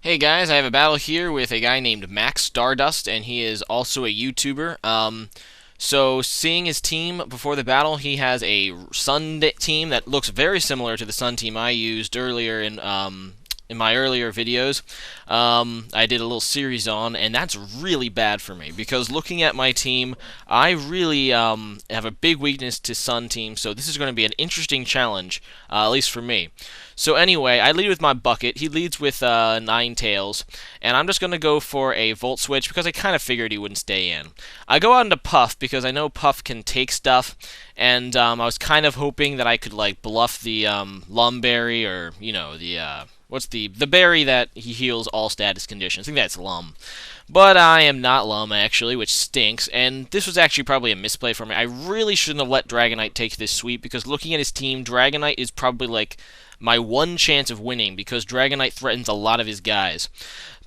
Hey guys, I have a battle here with a guy named Max Stardust, and he is also a YouTuber. So seeing his team before the battle, he has a Sun team that looks very similar to the Sun team I used earlier in my earlier videos. I did a little series on, and that's really bad for me because looking at my team, I really have a big weakness to Sun team. So this is going to be an interesting challenge, at least for me. So anyway, I lead with my bucket. He leads with Ninetales, and I'm just going to go for a Volt Switch because I kind of figured he wouldn't stay in. I go out into Puff because I know Puff can take stuff, and I was kind of hoping that I could like bluff the Lumberry or the what's the berry that he heals all status conditions. I think that's Lum. But I am not Lum, actually, which stinks, and this was actually probably a misplay for me. I really shouldn't have let Dragonite take this sweep, because looking at his team, Dragonite is probably, like, my one chance of winning, because Dragonite threatens a lot of his guys.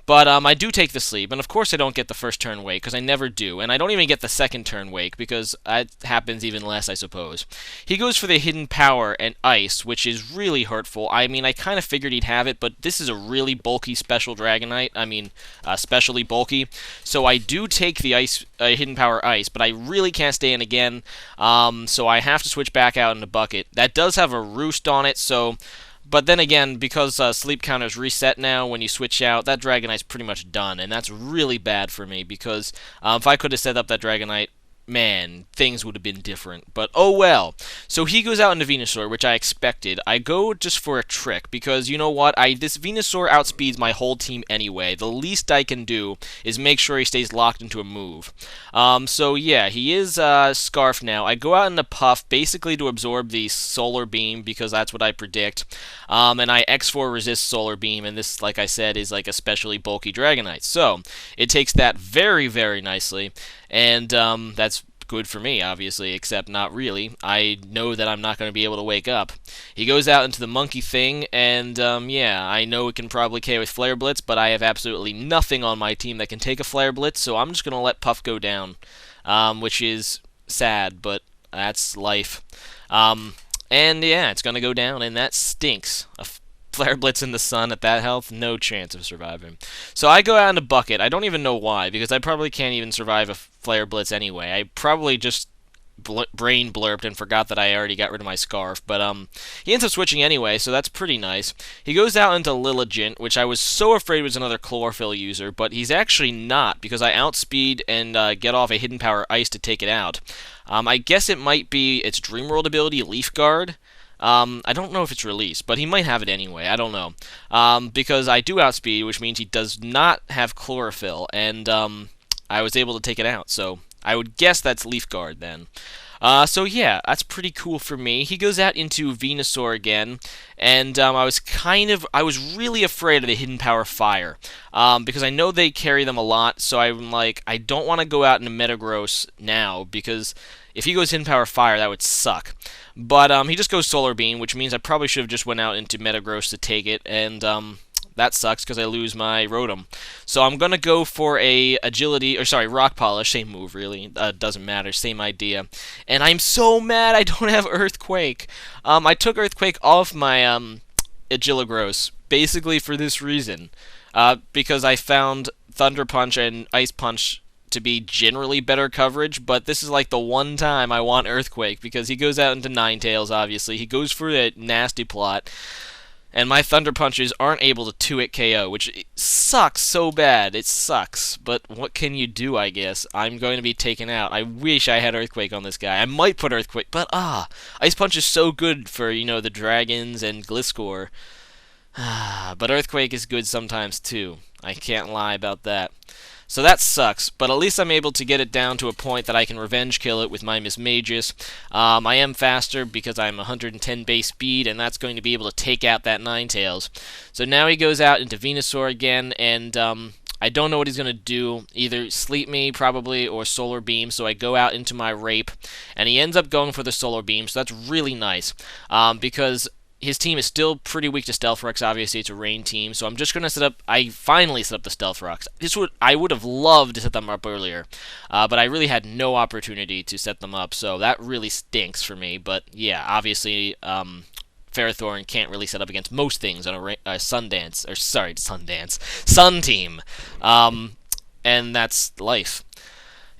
But I do take the sleep, and of course I don't get the first turn wake, because I never do, and I don't even get the second turn wake, because that happens even less, I suppose. He goes for the hidden power and ice, which is really hurtful. I mean, I kind of figured he'd have it, but this is a really bulky special Dragonite. I mean, specially bulky. So I do take the ice, hidden power ice, but I really can't stay in again, so I have to switch back out into bucket. That does have a roost on it, so... But then again, because sleep counters reset now when you switch out, that Dragonite's pretty much done, and that's really bad for me because if I could have set up that Dragonite, man, things would have been different. But oh well. So he goes out into Venusaur, which I expected. I go just for a trick because you know what? This Venusaur outspeeds my whole team anyway. The least I can do is make sure he stays locked into a move. So yeah, he is Scarf now. I go out into Puff basically to absorb the Solar Beam because that's what I predict. And I X4 resist Solar Beam, and this, like I said, is like a especially bulky Dragonite. So it takes that very, very nicely, and that's good for me, obviously, except not really. I know that I'm not going to be able to wake up. He goes out into the monkey thing, and yeah, I know it can probably KO with Flare Blitz, but I have absolutely nothing on my team that can take a Flare Blitz, so I'm just going to let Puff go down, which is sad, but that's life. And yeah, it's going to go down, and that stinks. Flare Blitz in the sun at that health, no chance of surviving. So I go out into Bucket. I don't even know why, because I probably can't even survive a Flare Blitz anyway. I probably just brain blurped and forgot that I already got rid of my Scarf, but he ends up switching anyway, so that's pretty nice. He goes out into Lilligant, which I was so afraid was another Chlorophyll user, but he's actually not, because I outspeed and get off a Hidden Power Ice to take it out. I guess it might be its Dream World ability, Leaf Guard. I don't know if it's released, but he might have it anyway. I don't know. Because I do outspeed, which means he does not have Chlorophyll, and I was able to take it out. So I would guess that's Leaf Guard then. So yeah, that's pretty cool for me. He goes out into Venusaur again, and I was really afraid of the Hidden Power Fire, because I know they carry them a lot, so I'm like, I don't want to go out into Metagross now, because if he goes Hidden Power Fire, that would suck. But he just goes Solar Beam, which means I probably should have just went out into Metagross to take it, and that sucks because I lose my Rotom. So I'm going to go for a Rock Polish, same move really, doesn't matter, same idea. And I'm so mad I don't have Earthquake. I took Earthquake off my Agilagross, basically for this reason, because I found Thunder Punch and Ice Punch to be generally better coverage, but this is like the one time I want Earthquake, because he goes out into Ninetales, obviously. He goes for that nasty plot, and my Thunder Punches aren't able to 2-hit KO, which sucks so bad. It sucks, but what can you do, I guess? I'm going to be taken out. I wish I had Earthquake on this guy. I might put Earthquake, but Ice Punch is so good for, the dragons and Gliscor. But Earthquake is good sometimes, too. I can't lie about that. So that sucks, but at least I'm able to get it down to a point that I can revenge kill it with my Mismagius. I am faster because I'm 110 base speed, and that's going to be able to take out that Ninetales. So now he goes out into Venusaur again, and I don't know what he's going to do. Either Sleep Me, probably, or Solar Beam, so I go out into my Rape, and he ends up going for the Solar Beam, so that's really nice, because his team is still pretty weak to Stealth Rocks. Obviously, it's a rain team, so I'm just going to set up... I finally set up the Stealth Rocks. I would have loved to set them up earlier, but I really had no opportunity to set them up, so that really stinks for me. But yeah, obviously, Ferrothorn can't really set up against most things on a Sundance, or sorry, Sundance, Sun team. And that's life.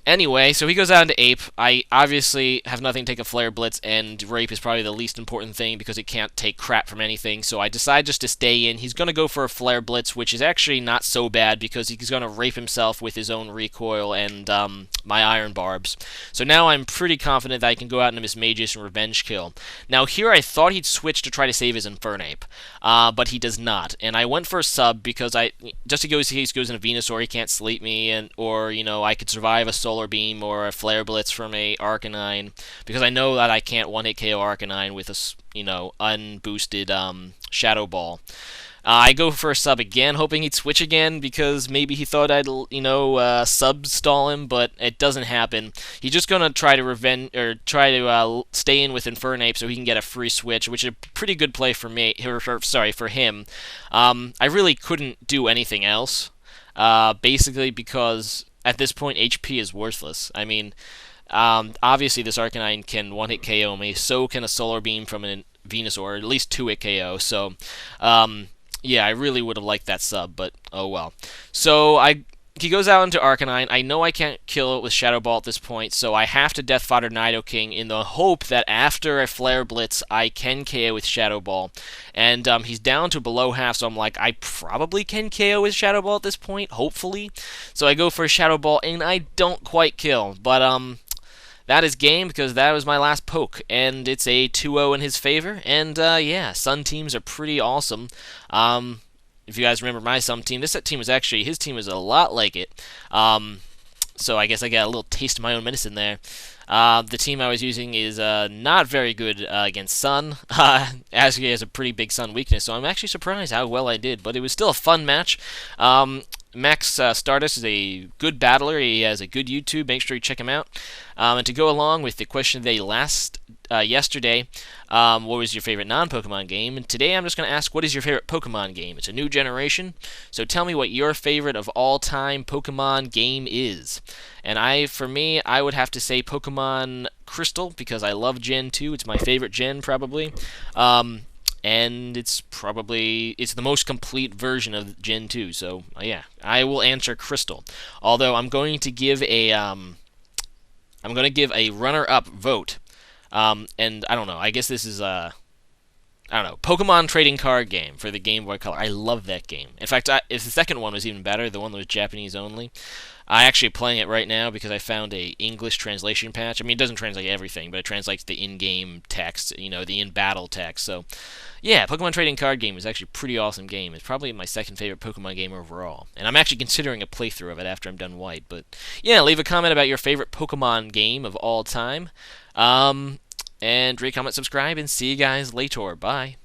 Anyway, so he goes out into Ape. I obviously have nothing to take a Flare Blitz, and Rape is probably the least important thing because it can't take crap from anything, so I decide just to stay in. He's going to go for a Flare Blitz, which is actually not so bad because he's going to rape himself with his own recoil and my Iron Barbs. So now I'm pretty confident that I can go out into Miss Magus and Revenge Kill. Now here I thought he'd switch to try to save his Infernape, but he does not, and I went for a sub because just in case he goes in a Venusaur, he can't sleep me, or I could survive a Solar Beam or a Flare Blitz from a Arcanine, because I know that I can't one-hit KO Arcanine with a unboosted Shadow Ball. I go for a sub again, hoping he'd switch again, because maybe he thought I'd, sub-stall him, but it doesn't happen. He's just gonna try to stay in with Infernape so he can get a free switch, which is a pretty good play for me, for him. I really couldn't do anything else, basically because at this point, HP is worthless. I mean, obviously this Arcanine can one-hit KO me, so can a Solar Beam from a Venusaur, or at least two-hit KO, so, yeah, I really would have liked that sub, but oh well. So, he goes out into Arcanine. I know I can't kill it with Shadow Ball at this point, so I have to Death Fodder Nidoking in the hope that after a Flare Blitz, I can KO with Shadow Ball. And he's down to below half, so I'm like, I probably can KO with Shadow Ball at this point, hopefully. So I go for a Shadow Ball, and I don't quite kill. But that is game, because that was my last poke, and it's a 2-0 in his favor. And yeah, Sun teams are pretty awesome. If you guys remember my Sun team, his team was a lot like it. So I guess I got a little taste of my own medicine there. The team I was using is not very good against Sun, as he has a pretty big Sun weakness, so I'm actually surprised how well I did, but it was still a fun match. Max Stardust is a good battler. He has a good YouTube. Make sure you check him out. And to go along with the question of the day yesterday, what was your favorite non-Pokemon game? And today I'm just going to ask, what is your favorite Pokemon game? It's a new generation, so tell me what your favorite of all-time Pokemon game is. And for me, I would have to say Pokemon Crystal, because I love Gen 2. It's my favorite gen, probably. And it's the most complete version of Gen 2, so yeah, I will answer Crystal. Although I'm going to give a runner-up vote. And I don't know, I guess this is Pokemon trading card game for the Game Boy Color. I love that game. In fact, if the second one was even better, the one that was Japanese only. I'm actually playing it right now because I found a English translation patch. I mean, it doesn't translate everything, but it translates the in-game text, the in-battle text. So, yeah, Pokemon Trading Card Game is actually a pretty awesome game. It's probably my second favorite Pokemon game overall. And I'm actually considering a playthrough of it after I'm done White. But, yeah, leave a comment about your favorite Pokemon game of all time. And rate, comment, subscribe, and see you guys later. Bye.